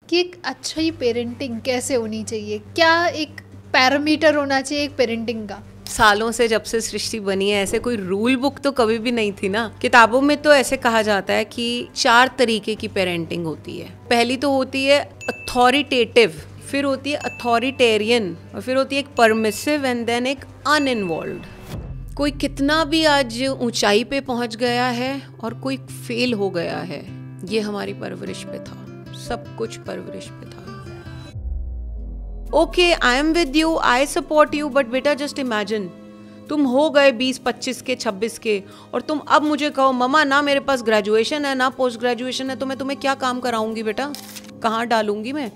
कि एक अच्छी पेरेंटिंग कैसे होनी चाहिए, क्या एक पैरामीटर होना चाहिए एक पेरेंटिंग का। सालों से जब से सृष्टि बनी है ऐसे कोई रूल बुक तो कभी भी नहीं थी ना। किताबों में तो ऐसे कहा जाता है कि 4 तरीके की पेरेंटिंग होती है। पहली तो होती है अथॉरिटेटिव, फिर होती है अथॉरिटेरियन, और फिर होती है एक परमिसिव एंड देन एक अनइन्वॉल्व्ड। कोई कितना भी आज ऊंचाई पे पहुंच गया है और कोई फेल हो गया है, ये हमारी परवरिश पे था, सब कुछ परवरिश पे था। Okay, I am with you, I support you, but बेटा जस्ट इमेजिन तुम हो गए 20, 25 के, 26 के, और तुम अब मुझे कहो मम्मा ना मेरे पास ग्रेजुएशन है ना पोस्ट ग्रेजुएशन है, तो मैं तुम्हें क्या काम कराऊंगी बेटा, कहाँ डालूंगी मैं।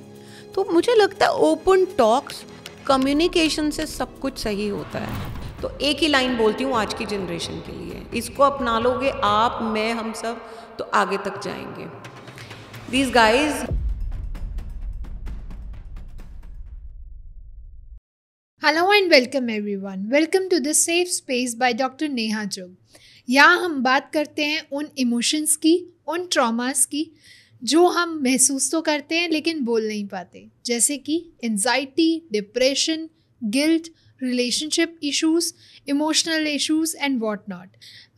तो मुझे लगता है ओपन टॉक्स, कम्युनिकेशन से सब कुछ सही होता है। तो एक ही लाइन बोलती हूँ आज की जनरेशन के लिए, इसको अपना लोगे आप, मैं, हम सब, तो आगे तक जाएंगे। These guys. Hello and welcome everyone, welcome to the safe space by doctor Neha Chugh. यहाँ हम बात करते हैं उन इमोशंस की, उन ट्रॉमास की जो हम महसूस तो करते हैं लेकिन बोल नहीं पाते, जैसे कि anxiety, depression, guilt, relationship issues, emotional issues and what not.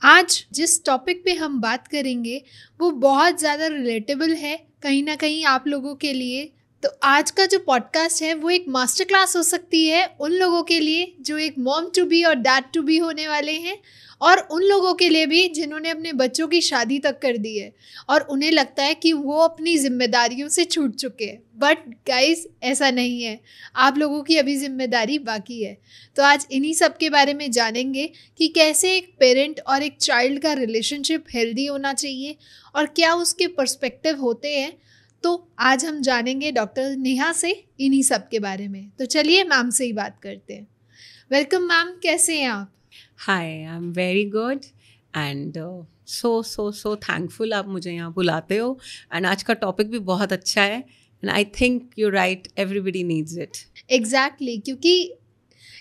आज जिस टॉपिक पे हम बात करेंगे वो बहुत ज़्यादा रिलेटेबल है कहीं ना कहीं आप लोगों के लिए। तो आज का जो पॉडकास्ट है वो एक मास्टर क्लास हो सकती है उन लोगों के लिए जो एक मॉम टू बी और डैड टू बी होने वाले हैं, और उन लोगों के लिए भी जिन्होंने अपने बच्चों की शादी तक कर दी है और उन्हें लगता है कि वो अपनी जिम्मेदारियों से छूट चुके हैं। बट गाइस, ऐसा नहीं है, आप लोगों की अभी जिम्मेदारी बाकी है। तो आज इन्हीं सब के बारे में जानेंगे कि कैसे एक पेरेंट और एक चाइल्ड का रिलेशनशिप हेल्दी होना चाहिए और क्या उसके पर्सपेक्टिव होते हैं। तो आज हम जानेंगे डॉक्टर नेहा से इन्हीं सब के बारे में। तो चलिए मैम से ही बात करते हैं। वेलकम मैम, कैसे हैं आप? Hi, I am very good and so thankful आप मुझे यहाँ बुलाते हो। एंड आज का टॉपिक भी बहुत अच्छा है and I think you right, everybody needs it. Exactly, क्योंकि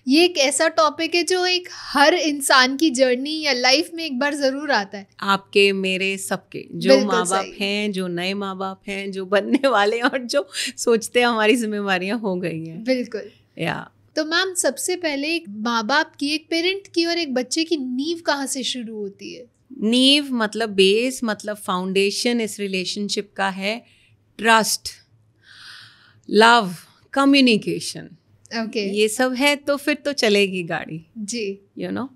ये एक ऐसा टॉपिक है जो एक हर इंसान की जर्नी या लाइफ में एक बार ज़रूर आता है। आपके, मेरे, सबके, जो माँ बाप हैं, जो नए माँ बाप हैं, जो बनने वाले हैं और जो सोचते हैं हमारी जिम्मेवारियाँ हो गई हैं। बिल्कुल या तो मैम, सबसे पहले एक माँ बाप की, एक पेरेंट की और एक बच्चे की नींव कहाँ से शुरू होती है? नींव मतलब बेस, मतलब फाउंडेशन इस रिलेशनशिप का है ट्रस्ट, लव, कम्युनिकेशन। ओके, ये सब है तो फिर तो चलेगी गाड़ी जी। You know.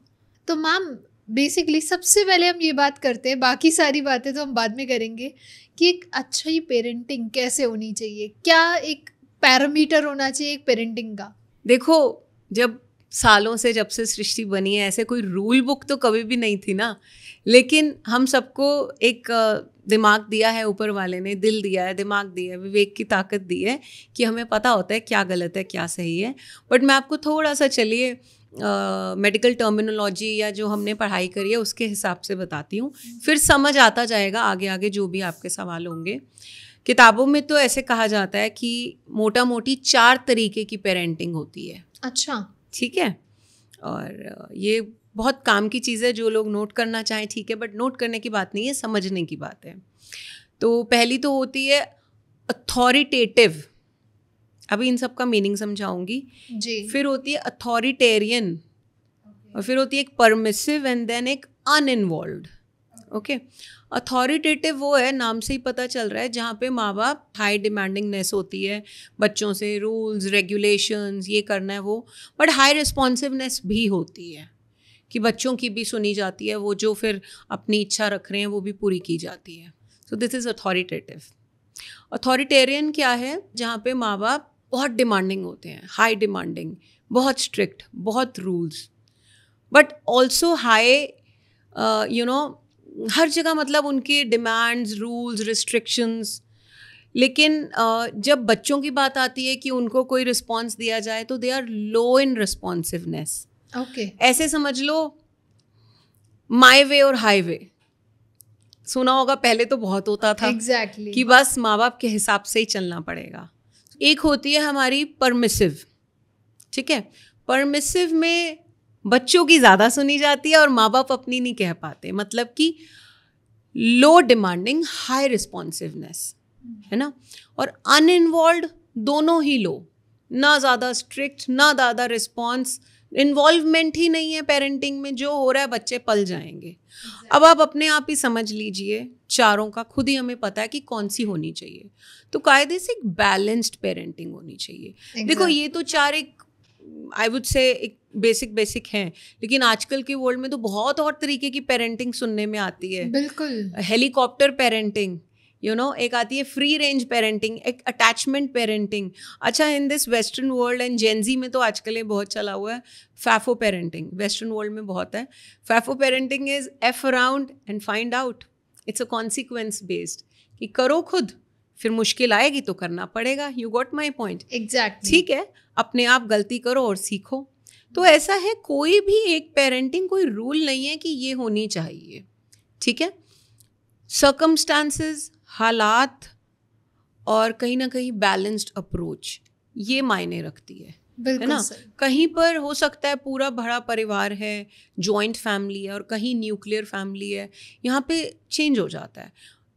तो मैम बेसिकली सबसे पहले हम ये बात करते हैं, बाकी सारी बातें तो हम बाद में करेंगे, कि एक अच्छी पेरेंटिंग कैसे होनी चाहिए, क्या एक पैरामीटर होना चाहिए एक पेरेंटिंग का। देखो, जब सालों से जब से सृष्टि बनी है ऐसे कोई रूल बुक तो कभी भी नहीं थी ना। लेकिन हम सबको एक दिमाग दिया है ऊपर वाले ने, दिल दिया है, दिमाग दिया है, विवेक की ताकत दी है कि हमें पता होता है क्या गलत है क्या सही है। बट मैं आपको थोड़ा सा चलिए मेडिकल टर्मिनोलॉजी या जो हमने पढ़ाई करी है उसके हिसाब से बताती हूँ, फिर समझ आता जाएगा आगे आगे जो भी आपके सवाल होंगे। किताबों में तो ऐसे कहा जाता है कि मोटा मोटी 4 तरीके की पेरेंटिंग होती है। अच्छा, ठीक है। और ये बहुत काम की चीज़ है, जो लोग नोट करना चाहें ठीक है, बट नोट करने की बात नहीं है, समझने की बात है। तो पहली तो होती है अथॉरिटेटिव, अभी इन सब का मीनिंग समझाऊंगी जी। फिर होती है अथॉरिटेरियन, और फिर होती है एक परमिसिव एंड देन एक अनइन्वॉल्व्ड। ओके, अथॉरिटेटिव वो है, नाम से ही पता चल रहा है, जहाँ पे माँ बाप हाई डिमांडिंगनेस होती है बच्चों से, रूल्स रेगुलेशंस, ये करना है वो, बट हाई रिस्पॉन्सिवनेस भी होती है कि बच्चों की भी सुनी जाती है, वो जो फिर अपनी इच्छा रख रहे हैं वो भी पूरी की जाती है। So this is authoritative. Authoritarian क्या है? जहाँ पे माँ बाप बहुत डिमांडिंग होते हैं, हाई डिमांडिंग, बहुत स्ट्रिक्ट, बहुत रूल्स, बट ऑल्सो हाई हर जगह, मतलब उनके डिमांड्स, रूल्स, रिस्ट्रिक्शंस। लेकिन जब बच्चों की बात आती है कि उनको कोई रिस्पॉन्स दिया जाए तो they are low in responsiveness. Okay, ऐसे समझ लो माई वे और हाईवे सुना होगा, पहले तो बहुत होता था। एग्जैक्टली, कि बस माँ बाप के हिसाब से ही चलना पड़ेगा। एक होती है हमारी परमिसिव, ठीक है। परमिसिव में बच्चों की ज़्यादा सुनी जाती है और माँ बाप अपनी नहीं कह पाते, मतलब कि लो डिमांडिंग, हाई रिस्पॉन्सिवनेस। है ना। और अनइन्वॉल्व दोनों ही लो, ना ज़्यादा स्ट्रिक्ट ना ज़्यादा रिस्पॉन्स, इन्वॉल्वमेंट ही नहीं है पेरेंटिंग में, जो हो रहा है बच्चे पल जाएंगे। अब आप अपने आप ही समझ लीजिए, चारों का खुद ही हमें पता है कि कौन सी होनी चाहिए। तो कायदे से एक बैलेंस्ड पेरेंटिंग होनी चाहिए। देखो ये तो चार एक आई वुड से एक बेसिक हैं, लेकिन आजकल के वर्ल्ड में तो बहुत और तरीके की पेरेंटिंग सुनने में आती है। बिल्कुल, हेलीकॉप्टर पेरेंटिंग, एक आती है फ्री रेंज पेरेंटिंग, एक अटैचमेंट पेरेंटिंग। अच्छा, in this western world and Gen Z में तो आजकल ये बहुत चला हुआ है फैफो पेरेंटिंग। वेस्टर्न वर्ल्ड में बहुत है FAFO parenting, is F around and find out. It's a consequence based, कि करो खुद, फिर मुश्किल आएगी तो करना पड़ेगा। You got my point? Exactly. ठीक है, अपने आप गलती करो और सीखो। तो ऐसा है, कोई भी एक पेरेंटिंग कोई रूल नहीं है कि ये होनी चाहिए। ठीक है, सर्कमस्टांसेस, हालात और कहीं ना कहीं बैलेंस्ड अप्रोच, ये मायने रखती है ना। कहीं पर हो सकता है पूरा बड़ा परिवार है, जॉइंट फैमिली है, और कहीं न्यूक्लियर फैमिली है, यहाँ पे चेंज हो जाता है।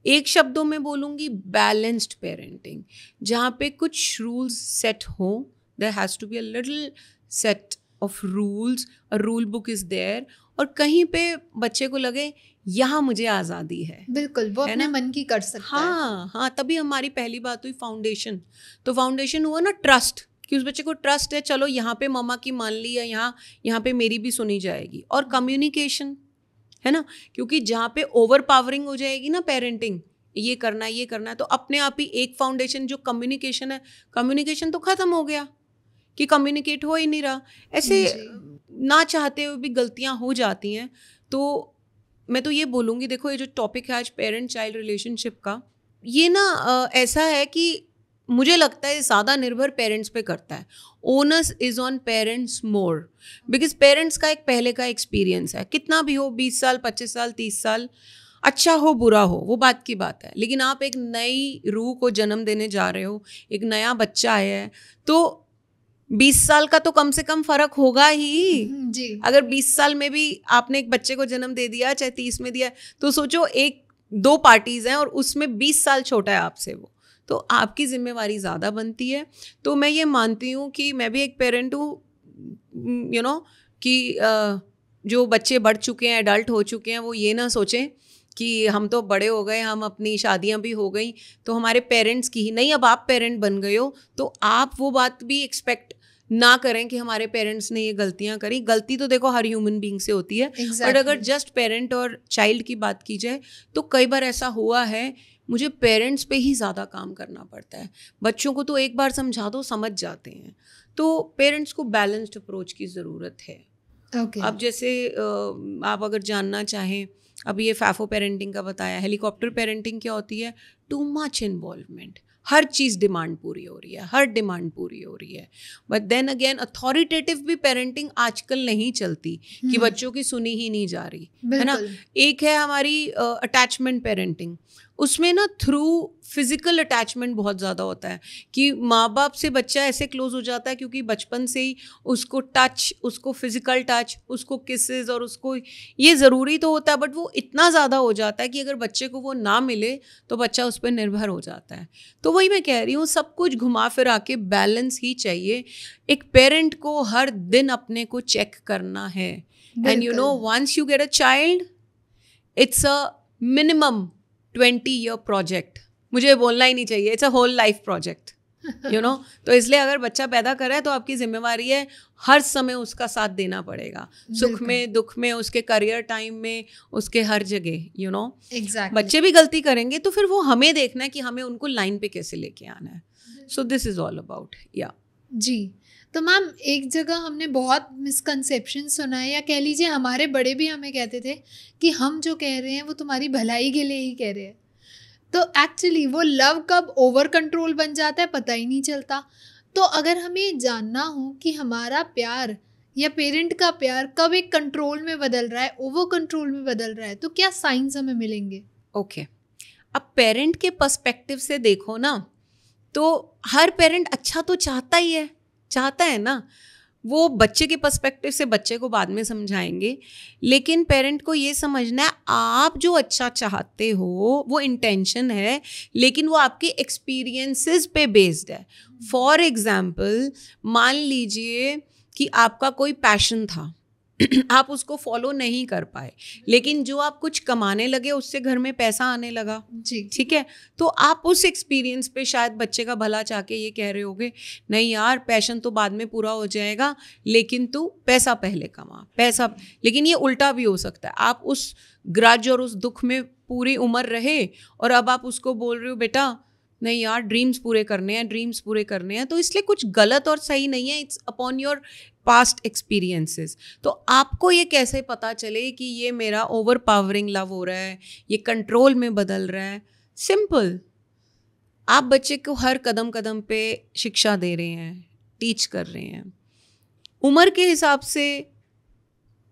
एक शब्दों में बोलूँगी बैलेंस्ड पेरेंटिंग, जहाँ पे कुछ रूल्स सेट हो, there has to be a little set of rules, a rule book is there, और कहीं पे बच्चे को लगे यहाँ मुझे आज़ादी है। बिल्कुल, वो अपने मन की कर सकता है। हाँ, तभी हमारी पहली बात हुई फाउंडेशन। तो फाउंडेशन हुआ ना ट्रस्ट, कि उस बच्चे को ट्रस्ट है, चलो यहाँ पे मम्मा की मान ली है, यहाँ पे मेरी भी सुनी जाएगी। और कम्युनिकेशन, है ना, क्योंकि जहाँ पे ओवर पावरिंग हो जाएगी ना पेरेंटिंग, ये करना है, तो अपने आप ही एक फाउंडेशन जो कम्युनिकेशन है, कम्युनिकेशन तो ख़त्म हो गया, कि कम्युनिकेट हो ही नहीं रहा। ऐसे ना चाहते हुए भी गलतियाँ हो जाती हैं। तो मैं तो ये बोलूँगी, देखो ये जो टॉपिक है आज पेरेंट चाइल्ड रिलेशनशिप का, ये ना ऐसा है कि मुझे लगता है ज़्यादा निर्भर पेरेंट्स पे करता है। Onus is on parents more, because parents का एक पहले का एक्सपीरियंस है, कितना भी हो, 20 साल 25 साल 30 साल, अच्छा हो बुरा हो वो बात की बात है, लेकिन आप एक नई रूह को जन्म देने जा रहे हो, एक नया बच्चा आया है, तो 20 साल का तो कम से कम फर्क होगा ही जी। अगर 20 साल में भी आपने एक बच्चे को जन्म दे दिया, चाहे 30 में दिया, तो सोचो एक दो पार्टीज हैं और उसमें 20 साल छोटा है आपसे वो, तो आपकी जिम्मेवारी ज़्यादा बनती है। तो मैं ये मानती हूँ कि मैं भी एक पेरेंट हूँ, कि जो बच्चे बढ़ चुके हैं, एडल्ट हो चुके हैं, वो ये ना सोचें कि हम तो बड़े हो गए, हम अपनी शादियां भी हो गई तो हमारे पेरेंट्स की ही नहीं, अब आप पेरेंट बन गए हो तो आप वो बात भी एक्सपेक्ट ना करें कि हमारे पेरेंट्स ने ये गलतियां करी। गलती तो देखो हर ह्यूमन बीइंग से होती है, बट अगर जस्ट पेरेंट और चाइल्ड की बात की जाए तो कई बार ऐसा हुआ है, मुझे पेरेंट्स पे ही ज़्यादा काम करना पड़ता है। बच्चों को तो एक बार समझा दो समझ जाते हैं, तो पेरेंट्स को बैलेंस्ड अप्रोच की ज़रूरत है। अब जैसे आप अगर जानना चाहें, अभी ये फैफो पेरेंटिंग का बताया, हेलीकॉप्टर पेरेंटिंग क्या होती है? टू मच इन्वॉल्वमेंट, हर चीज़ डिमांड पूरी हो रही है, हर डिमांड पूरी हो रही है। बट देन अगेन अथॉरिटेटिव भी पेरेंटिंग आजकल नहीं चलती, कि बच्चों की सुनी ही नहीं जा रही, है ना। एक है हमारी अटैचमेंट पेरेंटिंग, उसमें ना थ्रू फिजिकल अटैचमेंट बहुत ज़्यादा होता है, कि माँ बाप से बच्चा ऐसे क्लोज हो जाता है क्योंकि बचपन से ही उसको टच, उसको फिजिकल टच, उसको किसेस, और उसको ये ज़रूरी तो होता है, बट वो इतना ज़्यादा हो जाता है कि अगर बच्चे को वो ना मिले तो बच्चा उस पर निर्भर हो जाता है। तो वही मैं कह रही हूँ, सब कुछ घुमा फिरा के बैलेंस ही चाहिए। एक पेरेंट को हर दिन अपने को चेक करना है, and you know once you get a child, it's a minimum 20-year project, मुझे बोलना ही नहीं चाहिए, it's a whole life project, तो इसलिए अगर बच्चा पैदा कर रहा है तो आपकी जिम्मेवारी है हर समय उसका साथ देना पड़ेगा, सुख में दुख में, उसके करियर टाइम में, उसके हर जगह, exactly. बच्चे भी गलती करेंगे तो फिर वो हमें देखना है कि हमें उनको लाइन पे कैसे लेके आना है। So this is all about जी। तो मैम एक जगह हमने बहुत मिसकंसेप्शन सुना है, या कह लीजिए हमारे बड़े भी हमें कहते थे कि हम जो कह रहे हैं वो तुम्हारी भलाई के लिए ही कह रहे हैं, तो एक्चुअली वो लव कब ओवर कंट्रोल बन जाता है पता ही नहीं चलता। तो अगर हमें जानना हो कि हमारा प्यार या पेरेंट का प्यार कब एक कंट्रोल में बदल रहा है, ओवर कंट्रोल में बदल रहा है, तो क्या साइंस हमें मिलेंगे? ओके, अब पेरेंट के पर्सपेक्टिव से देखो ना, तो हर पेरेंट अच्छा तो चाहता ही है, चाहता है ना, वो बच्चे के पर्सपेक्टिव से बच्चे को बाद में समझाएंगे, लेकिन पेरेंट को ये समझना है आप जो अच्छा चाहते हो वो इंटेंशन है, लेकिन वो आपके एक्सपीरियंसेस पे बेस्ड है। फॉर एग्जाम्पल, मान लीजिए कि आपका कोई पैशन था, आप उसको फॉलो नहीं कर पाए, लेकिन जो आप कुछ कमाने लगे उससे घर में पैसा आने लगा जी, ठीक है, तो आप उस एक्सपीरियंस पे शायद बच्चे का भला चाह के ये कह रहे होगे नहीं यार पैशन तो बाद में पूरा हो जाएगा, लेकिन तू पैसा पहले कमा, पैसा। लेकिन ये उल्टा भी हो सकता है, आप उस ग्रज और उस दुख में पूरी उम्र रहे और अब आप उसको बोल रहे हो बेटा नहीं यार ड्रीम्स पूरे करने हैं, ड्रीम्स पूरे करने हैं। तो इसलिए कुछ गलत और सही नहीं है, it's upon your past experiences. तो आपको ये कैसे पता चले कि ये मेरा ओवर पावरिंग लव हो रहा है, ये कंट्रोल में बदल रहा है? सिंपल, आप बच्चे को हर कदम कदम पे शिक्षा दे रहे हैं, टीच कर रहे हैं। उम्र के हिसाब से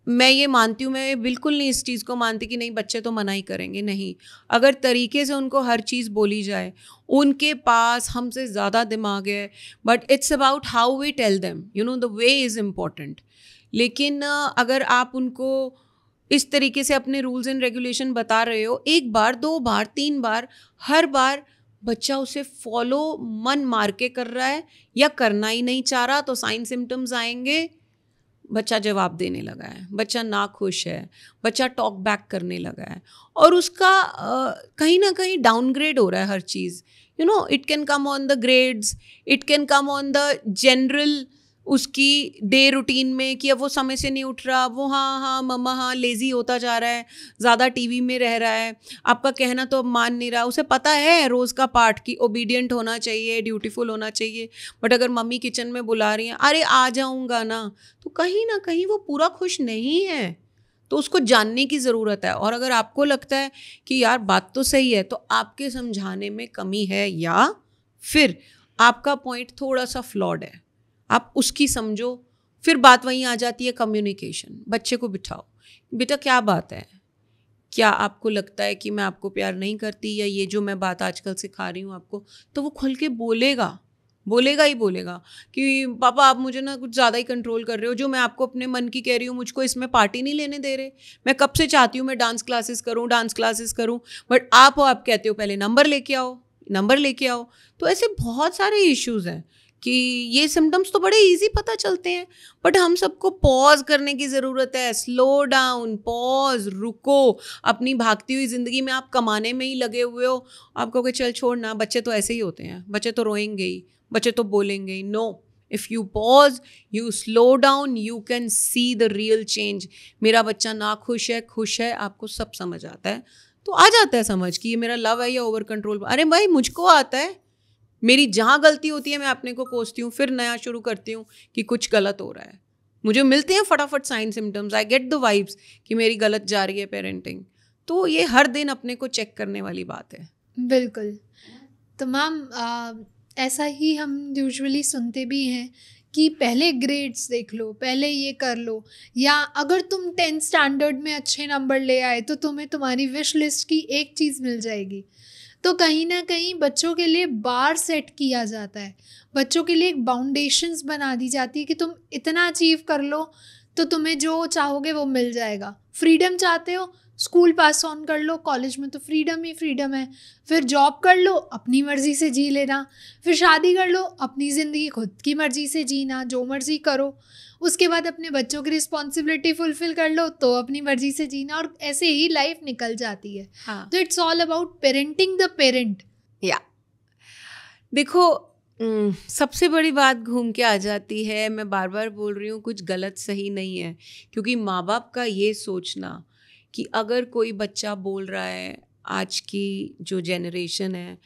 मैं ये मानती हूँ, मैं बिल्कुल नहीं इस चीज़ को मानती कि नहीं बच्चे तो मना ही करेंगे, नहीं। अगर तरीके से उनको हर चीज़ बोली जाए, उनके पास हमसे ज़्यादा दिमाग है, but it's about how we tell them, you know, the way is important. लेकिन अगर आप उनको इस तरीके से अपने रूल्स एंड रेगुलेशन बता रहे हो, एक बार, दो बार, तीन बार, हर बार बच्चा उसे फॉलो मन मार के कर रहा है या करना ही नहीं चाह रहा, तो साइन सिम्टम्स आएंगे। बच्चा जवाब देने लगा है, बच्चा नाखुश है, बच्चा टॉक बैक करने लगा है, और उसका कहीं ना कहीं डाउनग्रेड हो रहा है हर चीज़। You know, it can come on the grades, it can come on the general उसकी डे रूटीन में कि अब वो समय से नहीं उठ रहा, वो हाँ मम्मा हाँ लेज़ी होता जा रहा है, ज़्यादा टीवी में रह रहा है, आपका कहना तो अब मान नहीं रहा। उसे पता है रोज़ का पाठ कि ओबीडियंट होना चाहिए, ड्यूटीफुल होना चाहिए, बट अगर मम्मी किचन में बुला रही हैं, अरे आ जाऊँगा ना, तो कहीं ना कहीं वो पूरा खुश नहीं है। तो उसको जानने की ज़रूरत है। और अगर आपको लगता है कि यार बात तो सही है, तो आपके समझाने में कमी है या फिर आपका पॉइंट थोड़ा सा फ्लॉड है, आप उसकी समझो। फिर बात वहीं आ जाती है कम्युनिकेशन। बच्चे को बिठाओ, बेटा क्या बात है, क्या आपको लगता है कि मैं आपको प्यार नहीं करती, या ये जो मैं बात आजकल सिखा रही हूँ आपको, तो वो खुल के बोलेगा ही बोलेगा कि पापा आप मुझे ना कुछ ज़्यादा ही कंट्रोल कर रहे हो, जो मैं आपको अपने मन की कह रही हूँ मुझको इसमें पार्टी नहीं लेने दे रहे। मैं कब से चाहती हूँ मैं डांस क्लासेस करूँ, बट आप कहते हो पहले नंबर लेके आओ। तो ऐसे बहुत सारे इश्यूज़ हैं कि ये सिम्टम्स तो बड़े इजी पता चलते हैं, बट हम सबको पॉज करने की ज़रूरत है। स्लो डाउन, पॉज, रुको। अपनी भागती हुई ज़िंदगी में आप कमाने में ही लगे हुए हो, आप कहोगे चल छोड़ ना, बच्चे तो ऐसे ही होते हैं, बच्चे तो रोएंगे ही, बच्चे तो बोलेंगे ही। No, if you pause, you slow down, you can see the real change. मेरा बच्चा ना खुश है, खुश है, आपको सब समझ आता है। तो आ जाता है समझ कि ये मेरा लव है या ओवर कंट्रोल। अरे भाई मुझको आता है, मेरी जहाँ गलती होती है मैं अपने को कोसती हूँ, फिर नया शुरू करती हूँ कि कुछ गलत हो रहा है। मुझे मिलते हैं फटाफट sign symptoms, I get the vibes कि मेरी गलत जा रही है पेरेंटिंग। तो ये हर दिन अपने को चेक करने वाली बात है। बिल्कुल। तो मैम ऐसा ही हम यूजुअली सुनते भी हैं कि पहले ग्रेड्स देख लो, पहले ये कर लो, या अगर तुम 10th स्टैंडर्ड में अच्छे नंबर ले आए तो तुम्हें तुम्हारी विश लिस्ट की एक चीज़ मिल जाएगी। तो कहीं ना कहीं बच्चों के लिए बार सेट किया जाता है, बच्चों के लिए एक बाउंडेशंस बना दी जाती है कि तुम इतना अचीव कर लो तो तुम्हें जो चाहोगे वो मिल जाएगा। फ्रीडम चाहते हो, स्कूल पास ऑन कर लो, कॉलेज में तो फ्रीडम ही फ्रीडम है, फिर जॉब कर लो, अपनी मर्ज़ी से जी लेना, फिर शादी कर लो, अपनी ज़िंदगी खुद की मर्ज़ी से जीना, जो मर्ज़ी करो, उसके बाद अपने बच्चों की रिस्पॉन्सिबिलिटी फुलफिल कर लो तो अपनी मर्ज़ी से जीना, और ऐसे ही लाइफ निकल जाती है। हाँ। तो it's all about parenting the parent. या देखो, सबसे बड़ी बात घूम के आ जाती है, मैं बार बार बोल रही हूँ, कुछ गलत सही नहीं है, क्योंकि माँ बाप का ये सोचना कि अगर कोई बच्चा बोल रहा है, आज की जो जनरेशन है,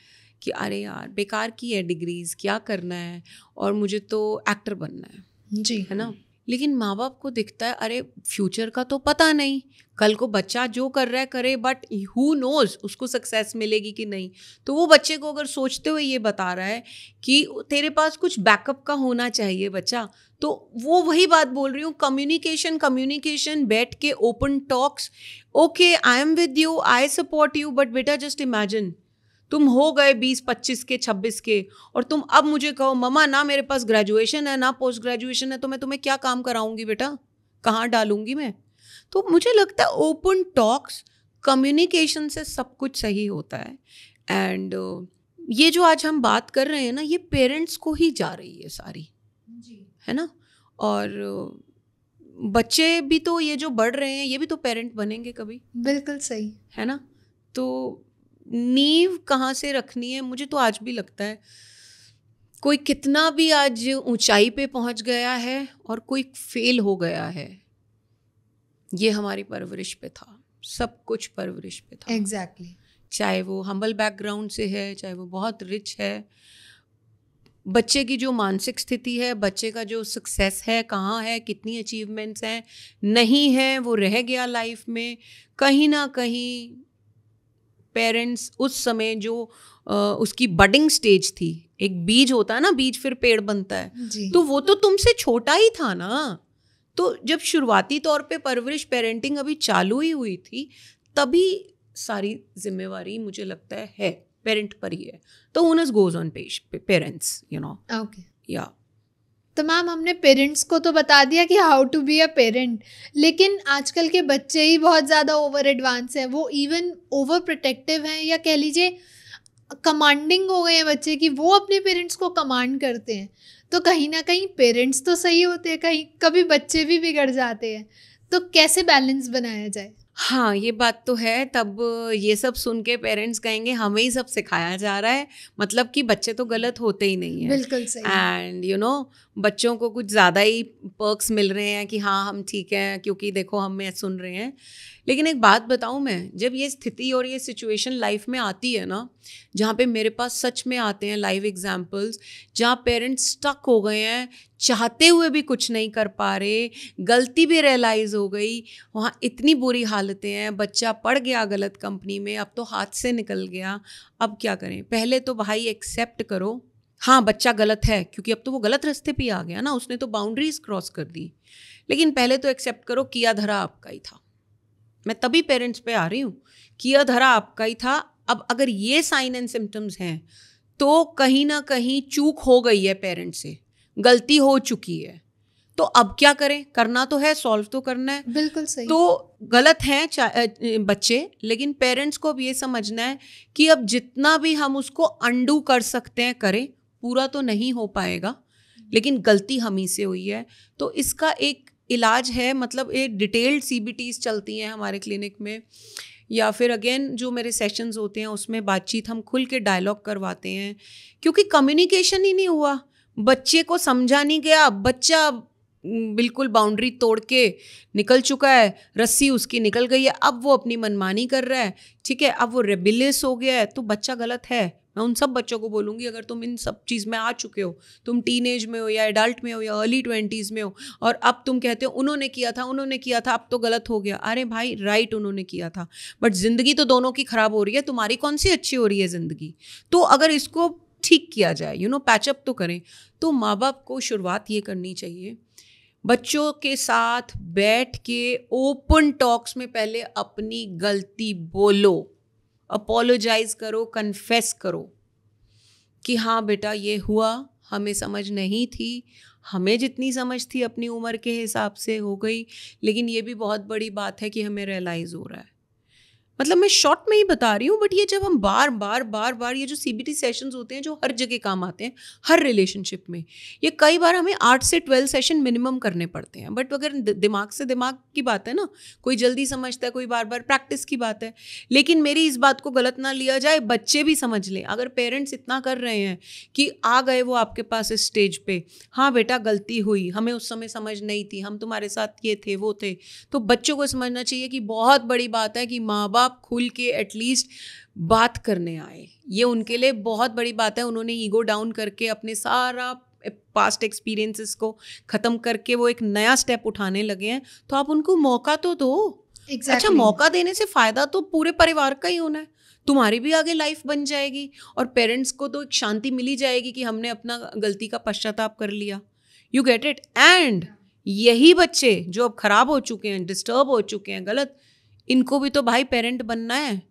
कि अरे यार बेकार की है डिग्रीज, क्या करना है, और मुझे तो एक्टर बनना है जी, है ना। लेकिन माँ बाप को दिखता है अरे फ्यूचर का तो पता नहीं, कल को बच्चा जो कर रहा है करे, बट हु नोज उसको सक्सेस मिलेगी कि नहीं। तो वो बच्चे को अगर सोचते हुए ये बता रहा है कि तेरे पास कुछ बैकअप का होना चाहिए बच्चा, तो वो वही बात बोल रही हूँ, कम्युनिकेशन, बैठ के open talks, okay I am with you, I support you, but बेटा जस्ट इमेजिन तुम हो गए 20-25 के 26 के, और तुम अब मुझे कहो मम्मा ना मेरे पास ग्रेजुएशन है ना पोस्ट ग्रेजुएशन है, तो मैं तुम्हें क्या काम कराऊंगी बेटा, कहाँ डालूंगी मैं? तो मुझे लगता है ओपन टॉक्स, कम्युनिकेशन से सब कुछ सही होता है. एंड ये जो आज हम बात कर रहे हैं ना, ये पेरेंट्स को ही जा रही है सारी जी, है ना. और बच्चे भी तो ये जो बढ़ रहे हैं ये भी तो पेरेंट बनेंगे कभी. बिल्कुल सही है ना. तो नींव कहाँ से रखनी है, मुझे तो आज भी लगता है कोई कितना भी आज ऊंचाई पे पहुंच गया है और कोई फेल हो गया है, ये हमारी परवरिश पे था, सब कुछ परवरिश पे था. एग्जैक्टली. चाहे वो हम्बल बैकग्राउंड से है, चाहे वो बहुत रिच है, बच्चे की जो मानसिक स्थिति है, बच्चे का जो सक्सेस है, कहाँ है, कितनी अचीवमेंट्स हैं, नहीं है, वो रह गया लाइफ में. कहीं ना कहीं पेरेंट्स उस समय जो उसकी बडिंग स्टेज थी, एक बीज होता है ना, बीज फिर पेड़ बनता है, तो वो तो तुमसे छोटा ही था ना. तो जब शुरुआती तौर पे परवरिश पेरेंटिंग अभी चालू ही हुई थी, तभी सारी जिम्मेवारी मुझे लगता है पेरेंट पर ही है. तो onus goes on parents, you know. Okay. या तो मैम हमने पेरेंट्स को तो बता दिया कि how to be a parent, लेकिन आजकल के बच्चे ही बहुत ज़्यादा ओवर एडवांस हैं. वो इवन ओवर प्रोटेक्टिव हैं, या कह लीजिए कमांडिंग हो गए हैं बच्चे, कि वो अपने पेरेंट्स को कमांड करते हैं. तो कहीं ना कहीं पेरेंट्स तो सही होते हैं, कहीं कभी बच्चे भी बिगड़ जाते हैं. तो कैसे बैलेंस बनाया जाए? हाँ, ये बात तो है. तब ये सब सुन के पेरेंट्स कहेंगे हमें ही सब सिखाया जा रहा है, मतलब कि बच्चे तो गलत होते ही नहीं है. बिल्कुल सही. एंड यू नो, बच्चों को कुछ ज़्यादा ही पर्क्स मिल रहे हैं कि हाँ हम ठीक हैं क्योंकि देखो हमें सुन रहे हैं. लेकिन एक बात बताऊँ मैं, जब ये स्थिति और ये सिचुएशन लाइफ में आती है ना, जहाँ पे मेरे पास सच में आते हैं लाइव एग्जाम्पल्स, जहाँ पेरेंट्स स्टक हो गए हैं, चाहते हुए भी कुछ नहीं कर पा रहे, गलती भी रियलाइज़ हो गई, वहाँ इतनी बुरी हालतें हैं, बच्चा पड़ गया गलत कंपनी में, अब तो हाथ से निकल गया, अब क्या करें? पहले तो भाई एक्सेप्ट करो, हाँ बच्चा गलत है, क्योंकि अब तो वो गलत रास्ते पे आ गया ना, उसने तो बाउंड्रीज क्रॉस कर दी. लेकिन पहले तो एक्सेप्ट करो किया धरा आपका ही था. मैं तभी पेरेंट्स पे आ रही हूँ, किया धरा आपका ही था. अब अगर ये साइन एंड सिम्टम्स हैं तो कहीं ना कहीं चूक हो गई है, पेरेंट्स से गलती हो चुकी है. तो अब क्या करें? करना तो है, सॉल्व तो करना है. बिल्कुल सही. तो गलत हैं बच्चे, लेकिन पेरेंट्स को अब ये समझना है कि अब जितना भी हम उसको अंडू कर सकते हैं करें, पूरा तो नहीं हो पाएगा, लेकिन गलती हम ही से हुई है. तो इसका एक इलाज है, मतलब एक डिटेल्ड CBTs चलती हैं हमारे क्लिनिक में, या फिर अगेन जो मेरे सेशंस होते हैं उसमें बातचीत हम खुल के डायलॉग करवाते हैं, क्योंकि कम्युनिकेशन ही नहीं हुआ, बच्चे को समझा नहीं गया. बच्चा बिल्कुल बाउंड्री तोड़ के निकल चुका है, रस्सी उसकी निकल गई है, अब वो अपनी मनमानी कर रहा है, ठीक है, अब वो रेबिलियस हो गया है. तो बच्चा गलत है. मैं उन सब बच्चों को बोलूँगी, अगर तुम इन सब चीज़ में आ चुके हो, तुम टीनेज में हो या एडल्ट में हो या अर्ली 20s में हो, और अब तुम कहते हो उन्होंने किया था अब तो गलत हो गया. अरे भाई राइट, उन्होंने किया था, बट ज़िंदगी तो दोनों की ख़राब हो रही है, तुम्हारी कौन सी अच्छी हो रही है ज़िंदगी? तो अगर इसको ठीक किया जाए, यू नो, पैचअप तो करें, तो माँ बाप को शुरुआत ये करनी चाहिए, बच्चों के साथ बैठ के ओपन टॉक्स में पहले अपनी गलती बोलो, अपोलोजाइज करो, कन्फेस करो कि हाँ बेटा ये हुआ, हमें समझ नहीं थी, हमें जितनी समझ थी अपनी उम्र के हिसाब से हो गई, लेकिन ये भी बहुत बड़ी बात है कि हमें रियलाइज़ हो रहा है. मतलब मैं शॉर्ट में ही बता रही हूँ, बट ये जब हम बार बार ये जो CBT सेशंस होते हैं जो हर जगह काम आते हैं, हर रिलेशनशिप में, ये कई बार हमें 8 से 12 सेशन मिनिमम करने पड़ते हैं. बट अगर दिमाग से दिमाग की बात है ना, कोई जल्दी समझता है, कोई बार बार, प्रैक्टिस की बात है. लेकिन मेरी इस बात को गलत ना लिया जाए, बच्चे भी समझ लें. अगर पेरेंट्स इतना कर रहे हैं कि आ गए वो आपके पास इस स्टेज पे, हाँ बेटा गलती हुई, हमें उस समय समझ नहीं थी, हम तुम्हारे साथ ये थे वो थे, तो बच्चों को समझना चाहिए कि बहुत बड़ी बात है कि माँ बाप खुल के एटलीस्ट बात करने आए. ये उनके लिए बहुत बड़ी बात है. उन्होंने ईगो डाउन करके अपने सारा पास्ट एक्सपीरियंसेस को ख़त्म करके वो एक नया स्टेप उठाने लगे हैं, तो आप उनको मौका तो दो. exactly. अच्छा, मौका देने से फ़ायदा तो पूरे परिवार का ही होना है, तुम्हारी भी आगे लाइफ बन जाएगी, और पेरेंट्स को तो एक शांति मिली जाएगी कि हमने अपना गलती का पश्चाताप कर लिया. You get it. एंड यही बच्चे जो अब ख़राब हो चुके हैं, डिस्टर्ब हो चुके हैं, गलत, इनको भी तो भाई पेरेंट बनना है.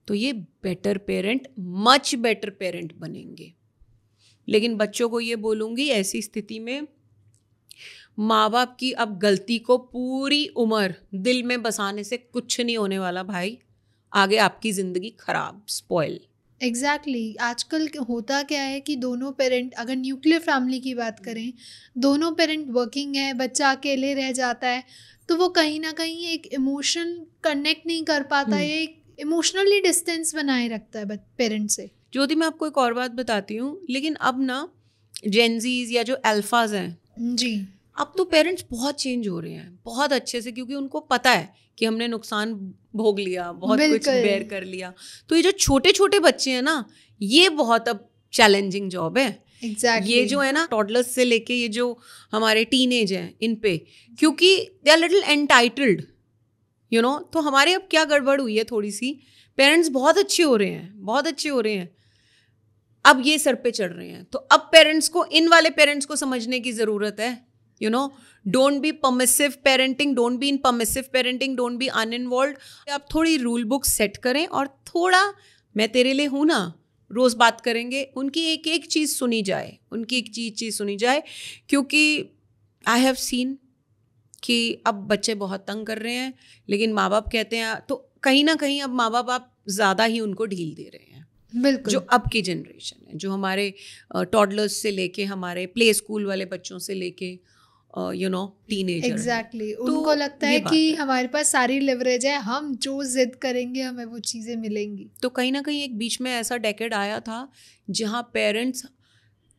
तो ये better parent, much better parent बनेंगे। लेकिन बच्चों को ये बोलूँगी, ऐसी स्थिति में माँ बाप की अब गलती को पूरी उम्र दिल में बसाने से कुछ नहीं होने वाला भाई। आगे आपकी ज़िंदगी खराब, स्पॉइल। एग्जैक्टली आजकल होता क्या है कि दोनों पेरेंट, अगर न्यूक्लियर फैमिली की बात करें, दोनों पेरेंट वर्किंग है, बच्चा अकेले रह जाता है, तो वो कहीं ना कहीं एक इमोशन कनेक्ट नहीं कर पाता है, एक इमोशनली डिस्टेंस बनाए रखता है पेरेंट से। ज्योति, मैं आपको एक और बात बताती हूँ, लेकिन अब ना जेनजीज या जो अल्फाज हैं जी, अब तो पेरेंट्स बहुत चेंज हो रहे हैं, बहुत अच्छे से, क्योंकि उनको पता है कि हमने नुकसान भोग लिया, बहुत कुछ बेयर कर लिया। तो ये जो छोटे छोटे बच्चे हैं ना, ये बहुत अब चैलेंजिंग जॉब है। Exactly. ये जो है ना टॉडलर्स से लेके ये जो हमारे टीनेज हैं, इन पे, क्योंकि they are little entitled, you know. तो हमारे अब क्या गड़बड़ हुई है थोड़ी सी, पेरेंट्स बहुत अच्छे हो रहे हैं, बहुत अच्छे हो रहे हैं, अब ये सर पे चढ़ रहे हैं। तो अब पेरेंट्स को, इन वाले पेरेंट्स को समझने की ज़रूरत है, you know. Don't be permissive parenting, don't be in permissive parenting, don't be uninvolved. आप थोड़ी रूल बुक सेट करें और थोड़ा मैं तेरे लिए हूँ ना, रोज़ बात करेंगे, उनकी एक एक चीज़ सुनी जाए, उनकी एक चीज़ सुनी जाए। क्योंकि आई हैव सीन कि अब बच्चे बहुत तंग कर रहे हैं, लेकिन माँ बाप कहते हैं, तो कहीं ना कहीं अब माँ बाप आप ज़्यादा ही उनको ढील दे रहे हैं। बिल्कुल। जो अब की जनरेशन है, जो हमारे टॉडलर्स से लेके हमारे प्ले स्कूल वाले बच्चों से लेके यू नो टीनेजर। एग्जैक्टली उनको लगता है कि हमारे पास सारी लिवरेज है, हम जो जिद करेंगे हमें वो चीज़ें मिलेंगी। तो कहीं ना कहीं एक बीच में ऐसा डेकेड आया था जहाँ पेरेंट्स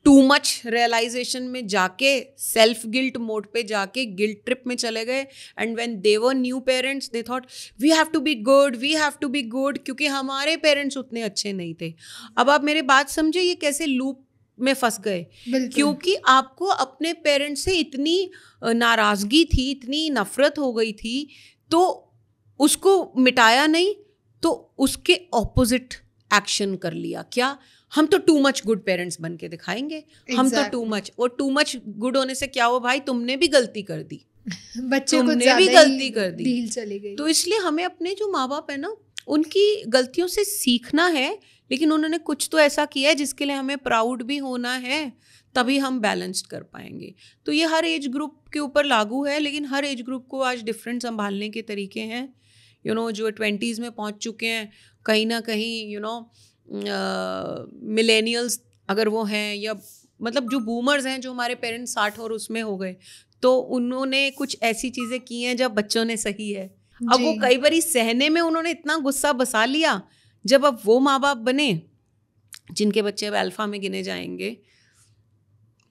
टू मच रियलाइजेशन में जाके, सेल्फ गिल्ट मोड पे जाके गिल्ट ट्रिप में चले गए। And when they were new parents they thought we have to be good, we have to be good, क्योंकि हमारे पेरेंट्स उतने अच्छे नहीं थे। अब आप मेरी बात समझे, ये कैसे लूप में फंस गए, क्योंकि आपको अपने पेरेंट्स से इतनी नाराज़गी थी, इतनी नफरत हो गई थी, तो उसको मिटाया नहीं, तो उसके ऑपोजिट एक्शन कर लिया। क्या? हम तो टू मच गुड पेरेंट्स बन के दिखाएंगे। हम तो टू मच, और टू मच गुड होने से क्या हुआ भाई, तुमने भी गलती कर दी, बच्चे को तुमने भी गलती कर दी, ढील चली गई। तो इसलिए हमें अपने जो माँ बाप है ना, उनकी गलतियों से सीखना है, लेकिन उन्होंने कुछ तो ऐसा किया है जिसके लिए हमें प्राउड भी होना है, तभी हम बैलेंस्ड कर पाएंगे। तो ये हर एज ग्रुप के ऊपर लागू है, लेकिन हर एज ग्रुप को आज डिफरेंट संभालने के तरीके हैं। यू नो, जो 20s में पहुंच चुके हैं, कहीं ना कहीं यू नो मिलेनियल्स अगर वो हैं, या मतलब जो बूमर्स हैं, जो हमारे पेरेंट्स 60 और उसमें हो गए, तो उन्होंने कुछ ऐसी चीज़ें की हैं जब बच्चों ने सही है। अब वो कई बारी सहने में उन्होंने इतना गुस्सा बसा लिया, जब अब वो माँ बाप बने जिनके बच्चे अब अल्फा में गिने जाएंगे,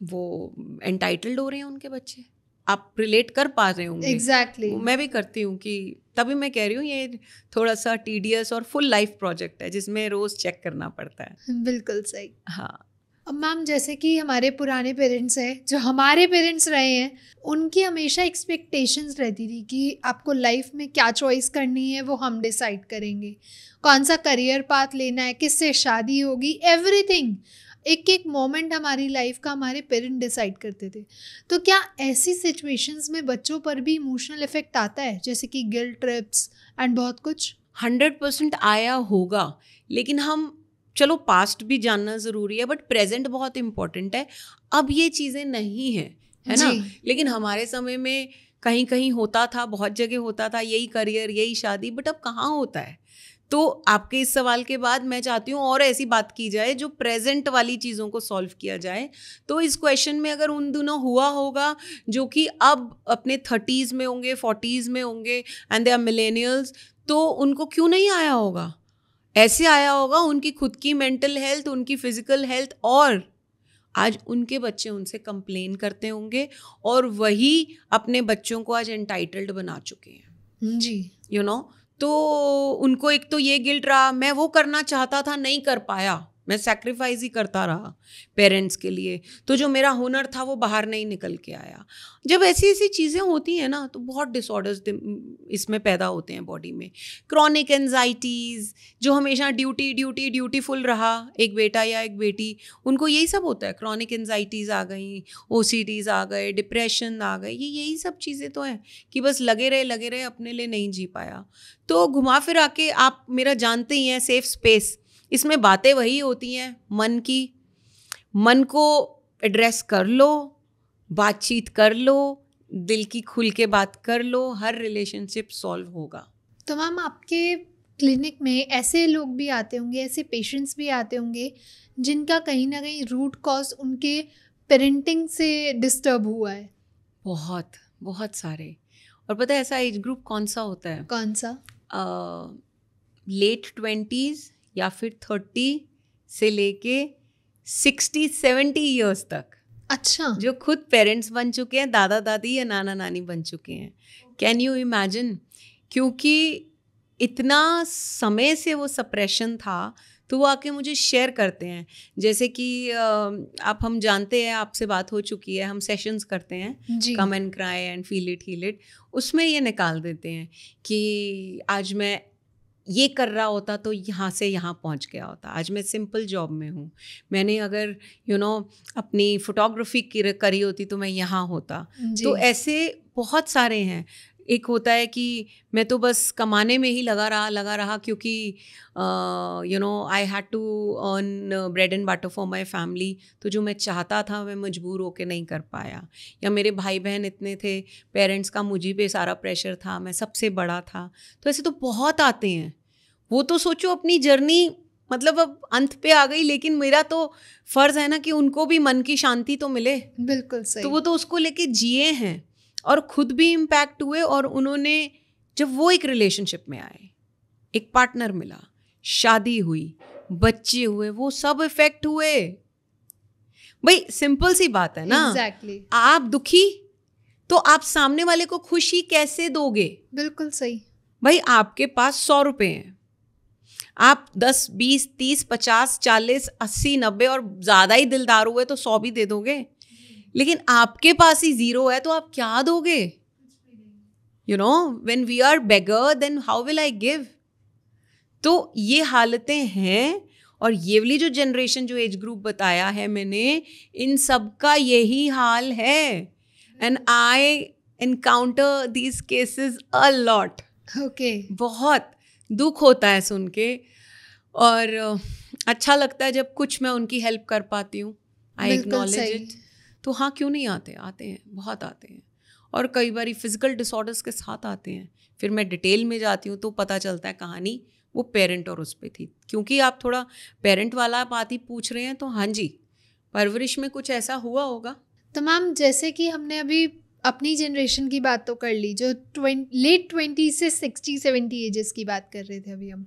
वो एंटाइटल्ड हो रहे हैं उनके बच्चे। आप रिलेट कर पा रहे होंगे। एग्जैक्टली मैं भी करती हूँ, कि तभी मैं कह रही हूँ ये थोड़ा सा टीडियस और फुल लाइफ प्रोजेक्ट है, जिसमें रोज़ चेक करना पड़ता है। बिल्कुल सही। हाँ। अब मैम, जैसे कि हमारे पुराने पेरेंट्स हैं, जो हमारे पेरेंट्स रहे हैं, उनकी हमेशा एक्सपेक्टेशंस रहती थी कि आपको लाइफ में क्या चॉइस करनी है वो हम डिसाइड करेंगे, कौन सा करियर पाथ लेना है, किससे शादी होगी, एवरीथिंग, एक एक मोमेंट हमारी लाइफ का हमारे पेरेंट डिसाइड करते थे। तो क्या ऐसी सिचुएशंस में बच्चों पर भी इमोशनल इफेक्ट आता है, जैसे कि गिल्ट ट्रिप्स एंड बहुत कुछ? 100% आया होगा, लेकिन हम, चलो पास्ट भी जानना ज़रूरी है, बट प्रेजेंट बहुत इम्पोर्टेंट है। अब ये चीज़ें नहीं हैं, है ना, लेकिन हमारे समय में कहीं कहीं होता था, बहुत जगह होता था, यही करियर, यही शादी, बट अब कहाँ होता है। तो आपके इस सवाल के बाद मैं चाहती हूँ और ऐसी बात की जाए जो प्रेजेंट वाली चीज़ों को सॉल्व किया जाए। तो इस क्वेश्चन में अगर उन दिनों हुआ होगा जो कि अब अपने 30s में होंगे, 40s में होंगे, एंड दे आर मिलेनियल्स, तो उनको क्यों नहीं आया होगा? ऐसे आया होगा, उनकी खुद की मेंटल हेल्थ, उनकी फिजिकल हेल्थ, और आज उनके बच्चे उनसे कंप्लेन करते होंगे, और वही अपने बच्चों को आज एंटाइटल्ड बना चुके हैं जी। You know. तो उनको एक तो ये गिल्ट रहा, मैं वो करना चाहता था नहीं कर पाया, मैं सैक्रिफाइस ही करता रहा पेरेंट्स के लिए, तो जो मेरा हुनर था वो बाहर नहीं निकल के आया। जब ऐसी ऐसी चीज़ें होती हैं ना तो बहुत डिसऑर्डर्स इसमें पैदा होते हैं बॉडी में। क्रॉनिक एंजाइटीज़, जो हमेशा ड्यूटीफुल रहा एक बेटा या एक बेटी, उनको यही सब होता है। क्रॉनिक एंजाइटीज़ आ गई, OCDs आ गए, डिप्रेशन आ गए, यही सब चीज़ें तो हैं कि बस लगे रहे अपने लिए नहीं जी पाया। तो घुमा फिरा के आप मेरा जानते ही हैं सेफ स्पेस, इसमें बातें वही होती हैं मन की। मन को एड्रेस कर लो, बातचीत कर लो, दिल की खुल के बात कर लो, हर रिलेशनशिप सॉल्व होगा। तो मैम आपके क्लिनिक में ऐसे लोग भी आते होंगे, ऐसे पेशेंट्स भी आते होंगे जिनका कहीं ना कहीं रूट कॉज उनके पेरेंटिंग से डिस्टर्ब हुआ है? बहुत बहुत सारे। और पता है ऐसा एज ग्रुप कौन सा होता है? कौन सा? लेट 20s या फिर 30 से लेके 60-70 ईयर्स तक। अच्छा। जो खुद पेरेंट्स बन चुके हैं, दादा दादी या नाना नानी बन चुके हैं। Can you imagine? क्योंकि इतना समय से वो सप्रेशन था, तो वो आके मुझे शेयर करते हैं। जैसे कि हम जानते हैं, आपसे बात हो चुकी है, हम सेशंस करते हैं, come and cry and feel it heal it. उसमें ये निकाल देते हैं कि आज मैं ये कर रहा होता तो यहाँ से यहाँ पहुँच गया होता, आज मैं सिंपल जॉब में हूँ, मैंने अगर अपनी फोटोग्राफी करी होती तो मैं यहाँ होता। तो ऐसे बहुत सारे हैं। एक होता है कि मैं तो बस कमाने में ही लगा रहा क्योंकि I had to earn bread and butter for my family, तो जो मैं चाहता था मैं मजबूर होके नहीं कर पाया। या मेरे भाई बहन इतने थे, पेरेंट्स का मुझे पे सारा प्रेशर था, मैं सबसे बड़ा था। तो ऐसे तो बहुत आते हैं। वो तो सोचो अपनी जर्नी मतलब अब अंत पे आ गई, लेकिन मेरा तो फ़र्ज़ है ना कि उनको भी मन की शांति तो मिले। बिल्कुल सही। तो वो तो उसको लेके जिए हैं और खुद भी इम्पैक्ट हुए। और उन्होंने जब वो एक रिलेशनशिप में आए, एक पार्टनर मिला, शादी हुई, बच्चे हुए, वो सब इफेक्ट हुए। भाई सिंपल सी बात है ना। Exactly. आप दुखी तो आप सामने वाले को खुशी कैसे दोगे? बिल्कुल सही। भाई आपके पास 100 रुपए हैं, आप 10, 20, 30, 50, 40, 80, 90 और ज़्यादा ही दिलदार हुए तो 100 भी दे दोगे। लेकिन आपके पास ही 0 है तो आप क्या दोगे? when we are beggar then how will I give? तो ये हालतें हैं। और ये वाली जो जनरेशन, जो एज ग्रुप बताया है मैंने, इन सब का यही हाल है। And I encounter these cases a lot. Okay. बहुत दुख होता है सुन के, और अच्छा लगता है जब कुछ मैं उनकी हेल्प कर पाती हूँ। I acknowledge it. तो हाँ, क्यों नहीं आते हैं, बहुत आते हैं। और कई बार फिजिकल डिसऑर्डर्स के साथ आते हैं। फिर मैं डिटेल में जाती हूँ तो पता चलता है कहानी वो पेरेंट और उस पे थी। क्योंकि आप थोड़ा पेरेंट वाला बात ही पूछ रहे हैं, तो हाँ जी, परवरिश में कुछ ऐसा हुआ होगा। तो मैम, जैसे कि हमने अभी अपनी जनरेशन की बात तो कर ली, जो लेट 20 से 60-70 एजेस की बात कर रहे थे अभी हम,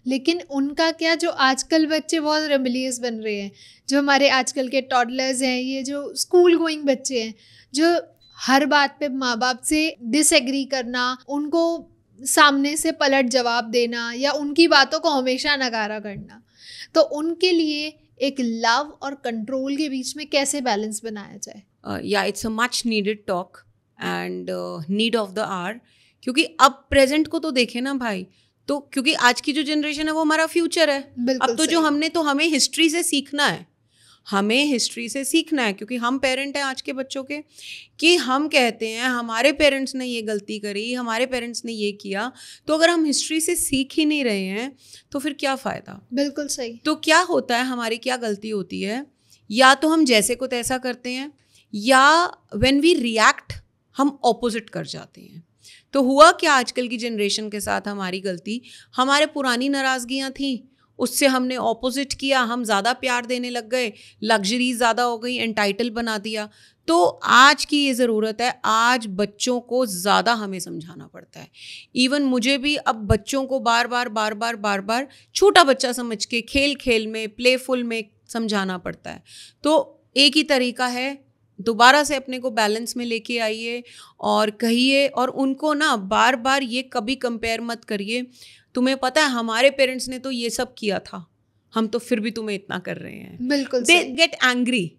लेकिन उनका क्या, जो आजकल बच्चे बहुत रेबेलियस बन रहे हैं, जो हमारे आजकल के टॉडलर्स हैं, ये जो स्कूल गोइंग बच्चे हैं, जो हर बात पे माँ बाप से डिसएग्री करना, उनको सामने से पलट जवाब देना या उनकी बातों को हमेशा नकारा करना, तो उनके लिए एक लव और कंट्रोल के बीच में कैसे बैलेंस बनाया जाए? या it's a much needed talk and need of the hour. क्योंकि अब प्रेजेंट को तो देखें ना भाई, तो क्योंकि आज की जो जनरेशन है वो हमारा फ्यूचर है। अब तो जो हमें हिस्ट्री से सीखना है, क्योंकि हम पेरेंट हैं आज के बच्चों के, कि हम कहते हैं हमारे पेरेंट्स ने ये गलती करी, हमारे पेरेंट्स ने ये किया। तो अगर हम हिस्ट्री से सीख ही नहीं रहे हैं तो फिर क्या फ़ायदा? बिल्कुल सही। तो क्या होता है, हमारी क्या गलती होती है? या तो हम जैसे को तैसा करते हैं, या व्हेन वी रिएक्ट हम ऑपोजिट कर जाते हैं। तो हुआ क्या आजकल की जनरेशन के साथ? हमारी गलती, हमारे पुरानी नाराज़गियाँ थी, उससे हमने ऑपोजिट किया, हम ज़्यादा प्यार देने लग गए, लग्जरी ज़्यादा हो गई, एंटाइटल बना दिया। तो आज की ये ज़रूरत है, आज बच्चों को ज़्यादा हमें समझाना पड़ता है। इवन मुझे भी अब बच्चों को बार बार छोटा बच्चा समझ के खेल खेल में, प्लेफुल में समझाना पड़ता है। तो एक ही तरीका है, दोबारा से अपने को बैलेंस में लेके आइए और कहिए, और उनको ना बार बार ये कभी कंपेयर मत करिए, तुम्हें पता है हमारे पेरेंट्स ने तो ये सब किया था, हम तो फिर भी तुम्हें इतना कर रहे हैं। बिल्कुल दे गेट एंग्री।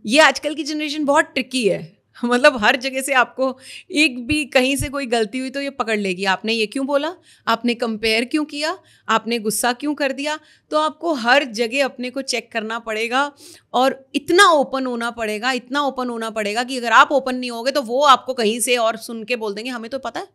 ये आजकल की जनरेशन बहुत ट्रिकी है, मतलब हर जगह से आपको एक भी कहीं से कोई गलती हुई तो ये पकड़ लेगी, आपने ये क्यों बोला, आपने कंपेयर क्यों किया, आपने गुस्सा क्यों कर दिया। तो आपको हर जगह अपने को चेक करना पड़ेगा और इतना ओपन होना पड़ेगा, इतना ओपन होना पड़ेगा कि अगर आप ओपन नहीं होगे तो वो आपको कहीं से और सुन के बोल देंगे हमें तो पता है।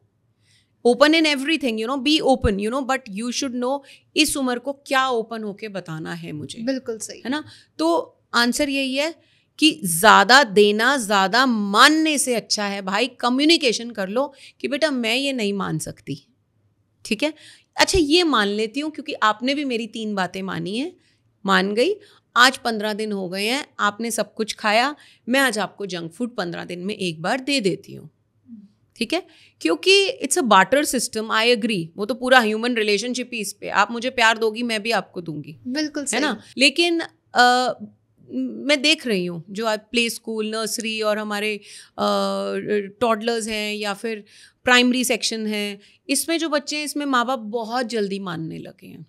Open in everything, be open, but you should know इस उम्र को क्या ओपन होके बताना है मुझे। बिल्कुल सही है ना। तो आंसर यही है कि ज़्यादा देना ज़्यादा मानने से अच्छा है भाई। कम्युनिकेशन कर लो कि बेटा मैं ये नहीं मान सकती, ठीक है, अच्छा ये मान लेती हूँ क्योंकि आपने भी मेरी 3 बातें मानी है, मान गई। आज 15 दिन हो गए हैं, आपने सब कुछ खाया, मैं आज आपको जंक फूड 15 दिन में एक बार दे देती हूँ, ठीक है, क्योंकि it's a barter system. I agree, वो तो पूरा ह्यूमन रिलेशनशिप ही इस पे, आप मुझे प्यार दोगी मैं भी आपको दूंगी, बिल्कुल है ना। लेकिन मैं देख रही हूँ जो आज प्ले स्कूल, नर्सरी और हमारे टॉडलर्स हैं या फिर प्राइमरी सेक्शन है, इसमें जो बच्चे हैं इसमें माँ बाप बहुत जल्दी मानने लगे हैं।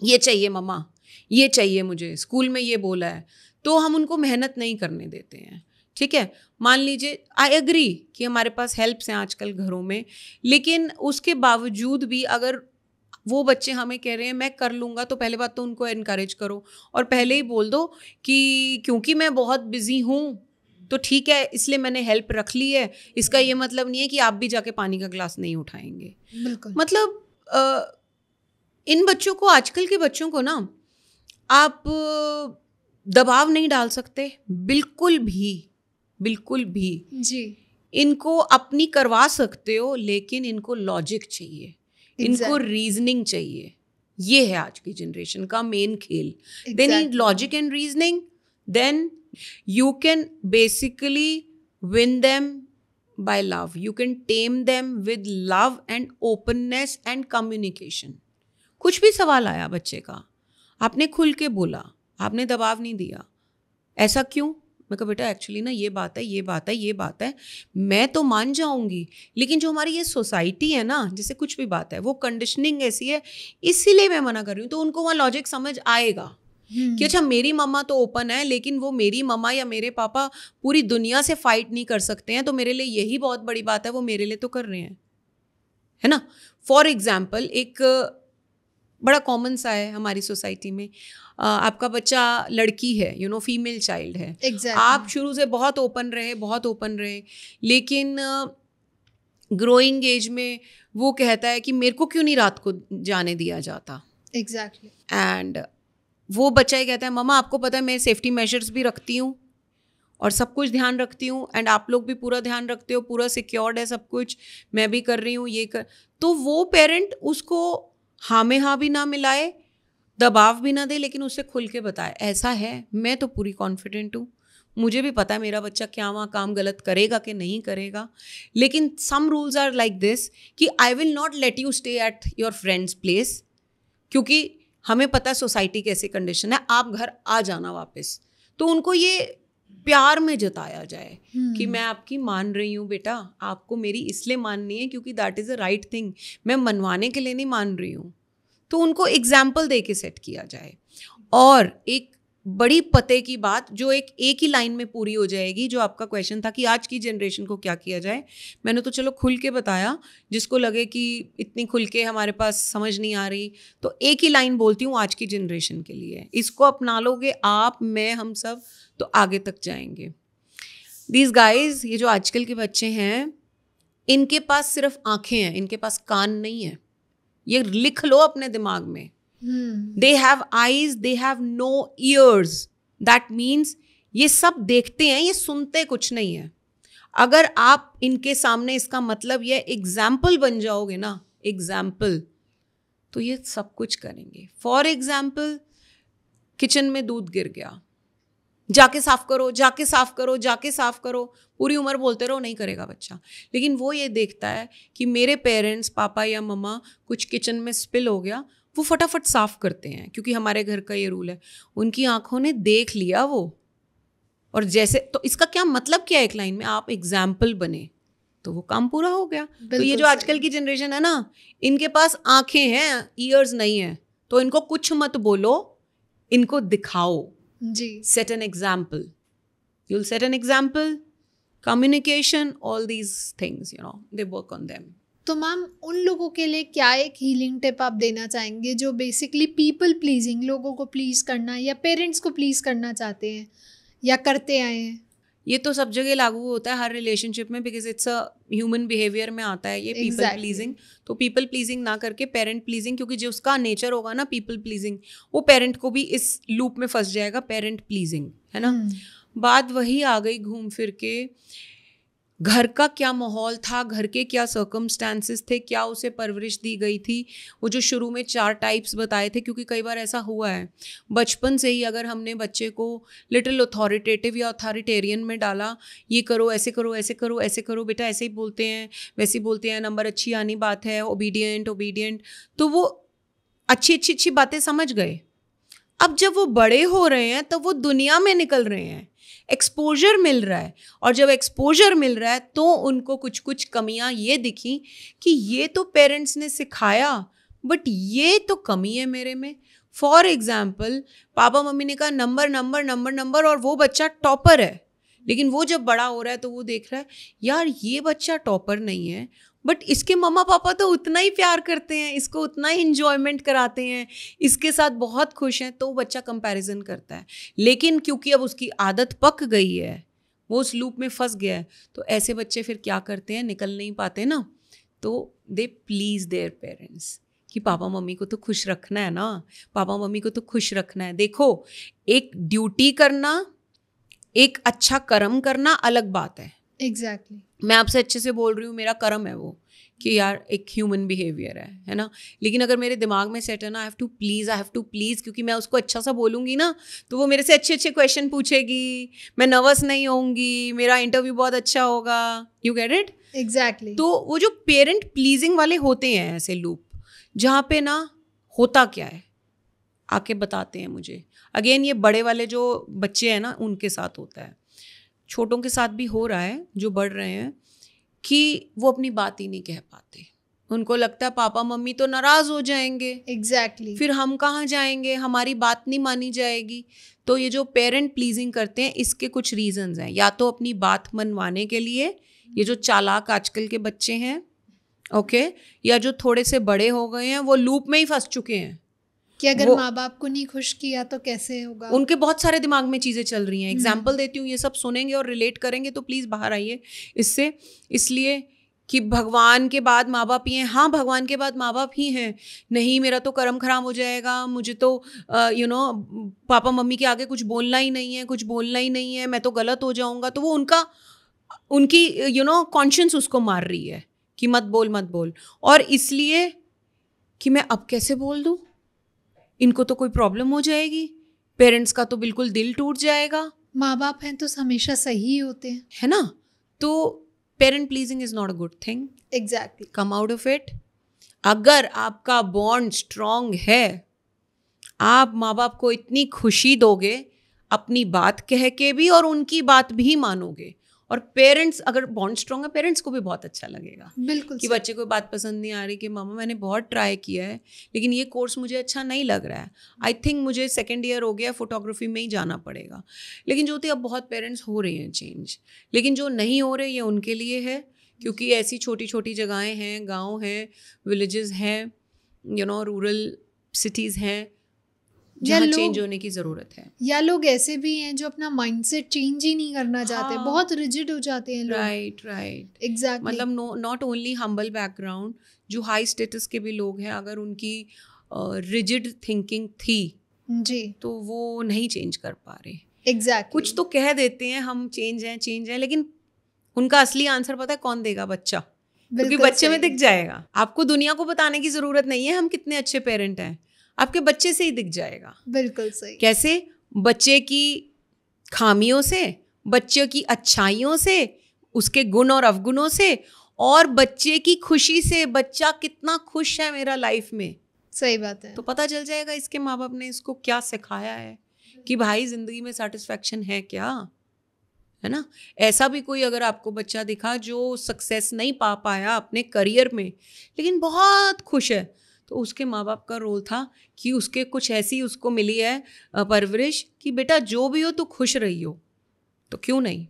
ये चाहिए मम्मा, ये चाहिए मुझे, स्कूल में ये बोला है, तो हम उनको मेहनत नहीं करने देते हैं, ठीक है। मान लीजिए आई एग्री कि हमारे पास हेल्प्स हैं आजकल घरों में, लेकिन उसके बावजूद भी अगर वो बच्चे हमें कह रहे हैं मैं कर लूँगा, तो पहले बात तो उनको एनकरेज करो और पहले ही बोल दो कि क्योंकि मैं बहुत बिजी हूँ तो ठीक है, इसलिए मैंने हेल्प रख ली है, इसका ये मतलब नहीं है कि आप भी जाके पानी का ग्लास नहीं उठाएंगे। बिल्कुल। मतलब इन बच्चों को, आजकल के बच्चों को ना आप दबाव नहीं डाल सकते बिल्कुल भी जी। इनको अपनी करवा सकते हो, लेकिन इनको लॉजिक चाहिए, इनको रीजनिंग चाहिए। ये है आज की जनरेशन का मेन खेल। They need logic and reasoning, then you can basically win them by love. You can tame them with love and openness and communication. कुछ भी सवाल आया बच्चे का, आपने खुल के बोला, आपने दबाव नहीं दिया। ऐसा क्यों? मैं कहा बेटा एक्चुअली ना ये बात है, ये बात है, ये बात है, मैं तो मान जाऊंगी, लेकिन जो हमारी ये सोसाइटी है ना, जैसे कुछ भी बात है वो कंडीशनिंग ऐसी है, इसीलिए मैं मना कर रही हूँ। तो उनको वहाँ लॉजिक समझ आएगा कि अच्छा मेरी मम्मा तो ओपन है, लेकिन वो मेरी मम्मा या मेरे पापा पूरी दुनिया से फाइट नहीं कर सकते हैं, तो मेरे लिए यही बहुत बड़ी बात है, वो मेरे लिए तो कर रहे हैं, है ना। फॉर एग्जाम्पल एक बड़ा कॉमन सा है हमारी सोसाइटी में, आपका बच्चा लड़की है, फीमेल चाइल्ड है, आप शुरू से बहुत ओपन रहे, लेकिन ग्रोइंग एज में वो कहता है कि मेरे को क्यों नहीं रात को जाने दिया जाता। एग्जैक्टली। एंड वो बच्चा ही कहता है मम्मा आपको पता है मैं सेफ्टी मेजर्स भी रखती हूँ और सब कुछ ध्यान रखती हूँ, एंड आप लोग भी पूरा ध्यान रखते हो, पूरा सिक्योर्ड है सब कुछ, मैं भी कर रही हूँ ये कर। तो वो पेरेंट उसको हाँ में हाँ भी ना मिलाए, दबाव भी ना दे, लेकिन उससे खुल के बताए ऐसा है, मैं तो पूरी कॉन्फिडेंट हूँ, मुझे भी पता है मेरा बच्चा क्या वहाँ काम गलत करेगा कि नहीं करेगा, लेकिन some rules are like this कि I will not let you stay at your friends place, क्योंकि हमें पता है सोसाइटी कैसी कंडीशन है, आप घर आ जाना वापस। तो उनको ये प्यार में जताया जाए कि मैं आपकी मान रही हूँ बेटा, आपको मेरी इसलिए माननी है क्योंकि that is a right thing, मैं मनवाने के लिए नहीं मान रही हूँ। तो उनको एग्जाम्पल दे के सेट किया जाए। और एक बड़ी पते की बात जो एक ही लाइन में पूरी हो जाएगी, जो आपका क्वेश्चन था कि आज की जनरेशन को क्या किया जाए, मैंने तो चलो खुल के बताया, जिसको लगे कि इतनी खुल के हमारे पास समझ नहीं आ रही, तो एक ही लाइन बोलती हूँ आज की जनरेशन के लिए, इसको अपना लोगे आप, मैं, हम सब, तो आगे तक जाएंगे। दीज गाइज, ये जो आजकल के बच्चे हैं, इनके पास सिर्फ आंखें हैं, इनके पास कान नहीं है, ये लिख लो अपने दिमाग में। They have eyes, they have no ears. That means ये सब देखते हैं, ये सुनते कुछ नहीं है। अगर आप इनके सामने इसका मतलब ये एग्जाम्पल बन जाओगे ना, एग्जाम्पल, तो ये सब कुछ करेंगे। फॉर एग्जाम्पल, किचन में दूध गिर गया, जाके साफ करो, जाके साफ करो, जाके साफ करो, पूरी उम्र बोलते रहो, नहीं करेगा बच्चा। लेकिन वो ये देखता है कि मेरे पेरेंट्स, पापा या मम्मा, कुछ किचन में स्पिल हो गया, वो फटाफट साफ करते हैं, क्योंकि हमारे घर का ये रूल है। उनकी आंखों ने देख लिया वो, और जैसे, तो इसका क्या मतलब क्या है, एक लाइन में आप एग्जाम्पल बने तो वो काम पूरा हो गया। तो ये जो आजकल की जनरेशन है ना, इनके पास आंखें हैं, ईयर्स नहीं है, तो इनको कुछ मत बोलो, इनको दिखाओ जी। set an example, you'll set an example, communication, all these things, you know, they work on them. तो मैम उन लोगों के लिए क्या एक हीलिंग टिप आप देना चाहेंगे जो बेसिकली पीपल प्लीजिंग, लोगों को प्लीज करना या पेरेंट्स को प्लीज करना चाहते हैं या करते आए हैं? ये तो सब जगह लागू होता है हर रिलेशनशिप में, because it's a human behaviour में आता है ये पीपल प्लीजिंग। तो पीपल प्लीजिंग ना करके पेरेंट प्लीजिंग, क्योंकि जो उसका नेचर होगा ना पीपल प्लीजिंग, वो पेरेंट को भी इस लूप में फंस जाएगा, पेरेंट प्लीजिंग, है ना। बात वही आ गई घूम फिर के, घर का क्या माहौल था, घर के क्या सर्कमस्टांसेस थे, क्या उसे परवरिश दी गई थी। वो जो शुरू में 4 टाइप्स बताए थे, क्योंकि कई बार ऐसा हुआ है बचपन से ही अगर हमने बच्चे को लिटिल अथॉरिटेटिव या अथॉरिटेरियन में डाला, ये करो, ऐसे करो, ऐसे करो, ऐसे करो, बेटा ऐसे ही बोलते हैं, वैसे ही बोलते हैं, नंबर अच्छी आनी बात है, ओबीडियंट, तो वो अच्छी बातें समझ गए। अब जब वो बड़े हो रहे हैं तब वो दुनिया में निकल रहे हैं, एक्सपोजर मिल रहा है, और जब एक्सपोजर मिल रहा है तो उनको कुछ कमियां ये दिखी कि ये तो पेरेंट्स ने सिखाया बट ये तो कमी है मेरे में। फॉर एग्जाम्पल, पापा मम्मी ने कहा नंबर, और वो बच्चा टॉपर है, लेकिन वो जब बड़ा हो रहा है तो वो देख रहा है यार ये बच्चा टॉपर नहीं है, बट इसके मम्मा पापा तो उतना ही प्यार करते हैं, इसको उतना ही इंजॉयमेंट कराते हैं, इसके साथ बहुत खुश हैं, तो बच्चा कंपैरिजन करता है। लेकिन क्योंकि अब उसकी आदत पक गई है, वो उस लूप में फंस गया है, तो ऐसे बच्चे फिर क्या करते हैं, निकल नहीं पाते ना, तो दे प्लीज देयर पेरेंट्स कि पापा मम्मी को तो खुश रखना है ना, पापा मम्मी को तो खुश रखना है। देखो, एक ड्यूटी करना, एक अच्छा कर्म करना अलग बात है। एग्जैक्टली मैं आपसे अच्छे से बोल रही हूँ, मेरा कर्म है वो कि यार एक ह्यूमन बिहेवियर है ना। लेकिन अगर मेरे दिमाग में सेट है ना, आई हैव टू प्लीज, क्योंकि मैं उसको अच्छा सा बोलूँगी ना तो वो मेरे से अच्छे क्वेश्चन पूछेगी, मैं नर्वस नहीं होंगी, मेरा इंटरव्यू बहुत अच्छा होगा। You get it? एग्जैक्टली। तो वो जो पेरेंट प्लीजिंग वाले होते हैं ऐसे लूप, जहाँ पे ना होता क्या है आके बताते हैं मुझे। अगेन ये बड़े वाले जो बच्चे हैं ना उनके साथ होता है, छोटों के साथ भी हो रहा है जो बढ़ रहे हैं, कि वो अपनी बात ही नहीं कह पाते। उनको लगता है पापा मम्मी तो नाराज हो जाएंगे, एग्जैक्टली फिर हम कहाँ जाएंगे, हमारी बात नहीं मानी जाएगी। तो ये जो पेरेंट प्लीजिंग करते हैं, इसके कुछ रीजंस हैं। या तो अपनी बात मनवाने के लिए, ये जो चालाक आजकल के बच्चे हैं, ओके, या जो थोड़े से बड़े हो गए हैं, वो लूप में ही फंस चुके हैं कि अगर माँ बाप को नहीं खुश किया तो कैसे होगा। उनके बहुत सारे दिमाग में चीज़ें चल रही हैं। एग्जाम्पल देती हूँ, ये सब सुनेंगे और रिलेट करेंगे तो प्लीज़ बाहर आइए इससे। इसलिए कि भगवान के बाद माँ बाप ही हैं। हाँ, भगवान के बाद माँ बाप ही हैं। नहीं, मेरा तो कर्म खराब हो जाएगा, मुझे तो पापा मम्मी के आगे कुछ बोलना ही नहीं है, मैं तो गलत हो जाऊँगा। तो वो उनकी कॉन्शियंस उसको मार रही है कि मत बोल। और इसलिए कि मैं अब कैसे बोल दूँ, इनको तो कोई प्रॉब्लम हो जाएगी, पेरेंट्स का तो बिल्कुल दिल टूट जाएगा। माँ बाप हैं तो हमेशा सही होते हैं, है ना। तो parent pleasing is not a good thing. Exactly. Come out of it. अगर आपका बॉन्ड स्ट्रांग है, आप माँ बाप को इतनी खुशी दोगे अपनी बात कह के भी, और उनकी बात भी मानोगे। और पेरेंट्स, अगर बॉन्ड स्ट्रांग है, पेरेंट्स को भी बहुत अच्छा लगेगा बिल्कुल कि बच्चे को बात पसंद नहीं आ रही, कि मामा मैंने बहुत ट्राई किया है लेकिन ये कोर्स मुझे अच्छा नहीं लग रहा है, आई थिंक मुझे 2nd ईयर हो गया, फोटोग्राफी में ही जाना पड़ेगा। लेकिन जो थी, अब बहुत पेरेंट्स हो रहे हैं चेंज, लेकिन जो नहीं हो रहे ये उनके लिए है, क्योंकि ऐसी छोटी छोटी जगहें हैं, गाँव हैं, विलेजेस हैं, रूरल सिटीज़ हैं जहाँ चेंज होने की ज़रूरत है। या लोग ऐसे भी हैं जो अपना माइंडसेट चेंज ही नहीं करना चाहते, बहुत रिजिड हो जाते हैं लोग। Right exactly. मतलब नॉट ओनली हम्बल बैकग्राउंड, जो हाई स्टेटस के भी लोग हैं, अगर उनकी रिजिड थिंकिंग थी जी तो वो नहीं चेंज कर पा रहे। एग्जैक्टली। कुछ तो कह देते हैं हम चेंज हैं, लेकिन उनका असली आंसर पता है कौन देगा? बच्चा। क्योंकि बच्चे में दिख जाएगा। आपको दुनिया को बताने की जरूरत नहीं है हम कितने अच्छे पेरेंट हैं, आपके बच्चे से ही दिख जाएगा। बिल्कुल सही। कैसे? बच्चे की खामियों से, बच्चे की अच्छाइयों से, उसके गुण और अवगुणों से, और बच्चे की खुशी से। बच्चा कितना खुश है मेरा लाइफ में, सही बात है, तो पता चल जाएगा इसके माँ बाप ने इसको क्या सिखाया है, कि भाई जिंदगी में सेटिस्फैक्शन है क्या, है ना। ऐसा भी कोई अगर आपको बच्चा दिखा जो सक्सेस नहीं पा पाया अपने करियर में, लेकिन बहुत खुश है, तो उसके माँ बाप का रोल था कि उसके कुछ ऐसी उसको मिली है परवरिश कि बेटा जो भी हो तो खुश रही हो, तो क्यों नहीं,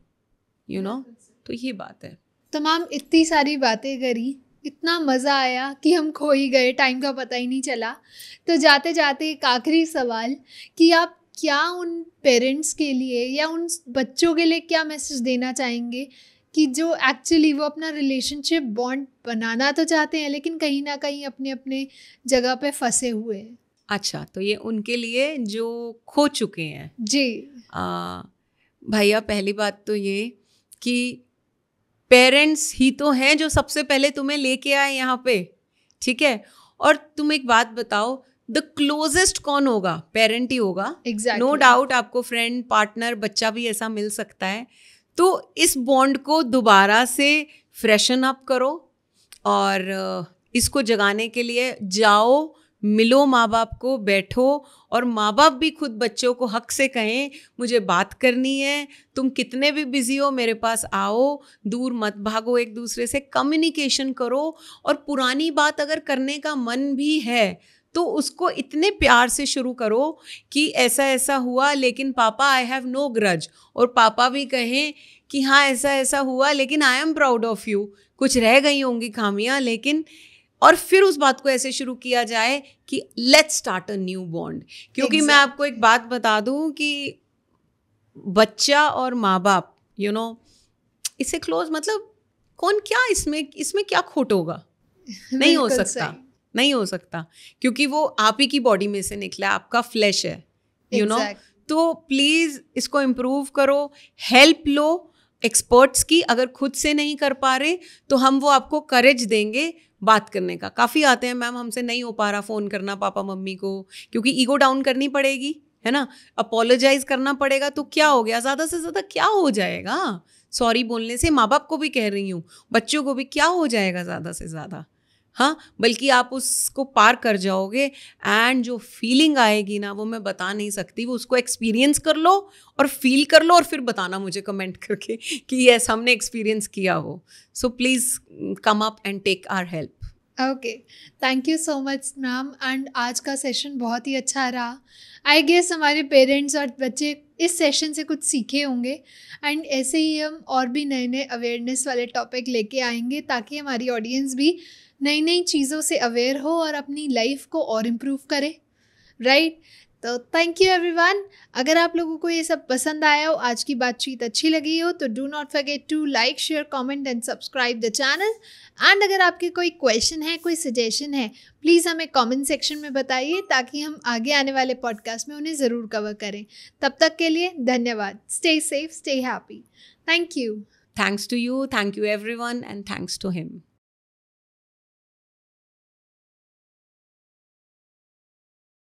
यू नो। तो ये बात है। तो मैम इतनी सारी बातें करी, इतना मज़ा आया कि हम खो ही गए, टाइम का पता ही नहीं चला। तो जाते जाते एक आखिरी सवाल कि आप क्या उन पेरेंट्स के लिए या उन बच्चों के लिए क्या मैसेज देना चाहेंगे कि जो एक्चुअली वो अपना रिलेशनशिप बॉन्ड बनाना तो चाहते हैं लेकिन कहीं ना कहीं अपने अपने जगह पे फंसे हुए हैं? अच्छा, तो ये उनके लिए जो खो चुके हैं जी। भैया, पहली बात तो ये कि पेरेंट्स ही तो हैं जो सबसे पहले तुम्हें लेके आए यहाँ पे, ठीक है। और तुम एक बात बताओ, द क्लोजेस्ट कौन होगा? पेरेंट ही होगा। नो डाउट आपको फ्रेंड, पार्टनर, बच्चा भी ऐसा मिल सकता है। तो इस बॉन्ड को दोबारा से फ्रेशन अप करो और इसको जगाने के लिए जाओ, मिलो माँ बाप को, बैठो, और माँ बाप भी खुद बच्चों को हक से कहें मुझे बात करनी है, तुम कितने भी बिजी हो मेरे पास आओ, दूर मत भागो, एक दूसरे से कम्युनिकेशन करो। और पुरानी बात अगर करने का मन भी है तो उसको इतने प्यार से शुरू करो कि ऐसा ऐसा हुआ लेकिन पापा आई हैव नो ग्रज, और पापा भी कहें कि हाँ ऐसा ऐसा हुआ लेकिन I am proud of you, कुछ रह गई होंगी खामियां लेकिन, और फिर उस बात को ऐसे शुरू किया जाए कि let's start a new bond. क्योंकि मैं आपको एक बात बता दूं कि बच्चा और माँ बाप, यू नो, इससे क्लोज मतलब कौन क्या, इसमें क्या खोट होगा? नहीं हो सकता, नहीं हो सकता, क्योंकि वो आप ही की बॉडी में से निकला, आपका फ्लैश है, यू नो। तो प्लीज इसको इम्प्रूव करो, हेल्प लो एक्सपर्ट्स की। अगर खुद से नहीं कर पा रहे तो हम वो आपको करेज देंगे बात करने का। काफ़ी आते हैं मैम हमसे नहीं हो पा रहा फ़ोन करना पापा मम्मी को, क्योंकि ईगो डाउन करनी पड़ेगी, है ना, अपोलोजाइज करना पड़ेगा। तो क्या हो गया, ज़्यादा से ज़्यादा क्या हो जाएगा? सॉरी बोलने से, माँ बाप को भी कह रही हूँ, बच्चों को भी क्या हो जाएगा ज़्यादा से ज़्यादा? हाँ, बल्कि आप उसको पार कर जाओगे, एंड जो फीलिंग आएगी ना वो मैं बता नहीं सकती। वो उसको एक्सपीरियंस कर लो और फील कर लो और फिर बताना मुझे कमेंट करके कि यस हमने एक्सपीरियंस किया हो। So please come up and take our help. Okay, thank you so much ma'am. And आज का सेशन बहुत ही अच्छा रहा। आई गेस हमारे पेरेंट्स और बच्चे इस सेशन से कुछ सीखे होंगे, एंड ऐसे ही हम और भी नए नए अवेयरनेस वाले टॉपिक लेके आएंगे ताकि हमारी ऑडियंस भी नई नई चीज़ों से अवेयर हो और अपनी लाइफ को और इम्प्रूव करे, राइट? तो थैंक यू एवरीवन। अगर आप लोगों को ये सब पसंद आया हो, आज की बातचीत अच्छी लगी हो, तो do not forget to like, share, comment and subscribe the channel. And अगर आपके कोई क्वेश्चन है, कोई सजेशन है, प्लीज़ हमें कमेंट सेक्शन में बताइए ताकि हम आगे आने वाले पॉडकास्ट में उन्हें ज़रूर कवर करें। तब तक के लिए धन्यवाद। Stay safe, stay happy. Thank you. Thanks to you, thank you everyone, and thanks to him.